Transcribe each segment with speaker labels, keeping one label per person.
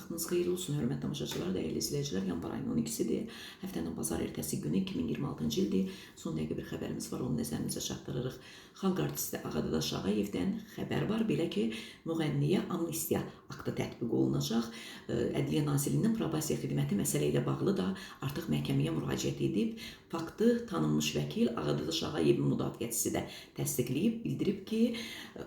Speaker 1: Vaxtınız xeyirli olsun, hörmətli tamaşaçılar, dəyərli izləyicilər. Yanvar ayının 12-sidir. Həftənin bazar ertəsi günü 2026-cı ildir. Son dəqiqə bir xəbərimiz var, onu nəzərinizə çatdırırıq. Xalq artisti Ağadaş Ağayevdən xəbər var, belə ki, müğənniyə amnistiya aktı tətbiq olunacaq. Ədliyyə Nazirliyinin probasiya xidməti məsələ ilə bağlı da artıq məhkəməyə müraciət edib. Faktı tanınmış vəkil Ağadaş Ağayevin müdafiəçisi də təsdiqləyib, bildirib ki,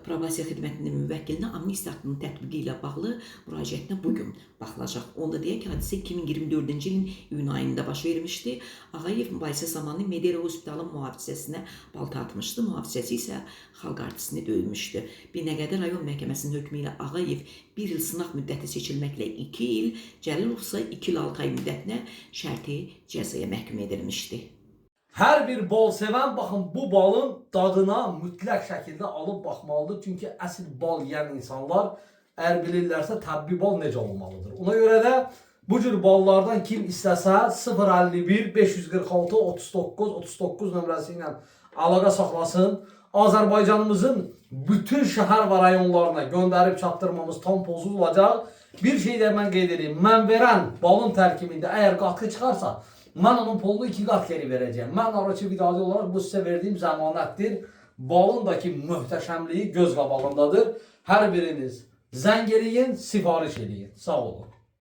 Speaker 1: probasiya xidmətinin müvəkkilinə amnistiya aktının tətbiqi ilə bağlı müraciətinə bugün baxılacaq. Onda deyək ki, hadisə 2024-cü ilin iyun ayında baş vermişdi. Ağayev mübahisə zamanı Medera Hospitalın mühafizəsinə balta atmışdı. Mühafizəsi isə xalq artistini döymüşdü. Binəqədi rayon məhkəməsinin hökmü ilə Ağayev 1 il sınaq müddəti seçilməklə 2 il, Cəlilov isə 2 il 6 ay müddətinə şərti cəzaya məhkum edilmişdi.
Speaker 2: Hər bir bal sevən, baxın, bu balın dadına mütləq şəkildə alıb baxmalıdır. Çünki əsl bal yeyən insanlar əgər bilirlərsə təbii bal necə olmalıdır. Ona görə də bu cür ballardan kim istəsə 051 546 39 39 nömrəsi ilə əlaqə saxlasın. Azərbaycanımızın bütün şəhər və rayonlarına göndərib çatdırmamız tam pozulacaq. Bir şey də mən qeyd edeyim. Mən verən balın tərkibində əgər qatqı çıxarsa, mən onun pulunu 2 qat geri verəcəyim. Mən Araçı Vidadi olaraq bu sizə verdiyim zəmanətdir. Balındakı möhtəşəmliyi göz qabağındadır. Hər biriniz zəng eləyin, sifariş eləyin. Sağ olun.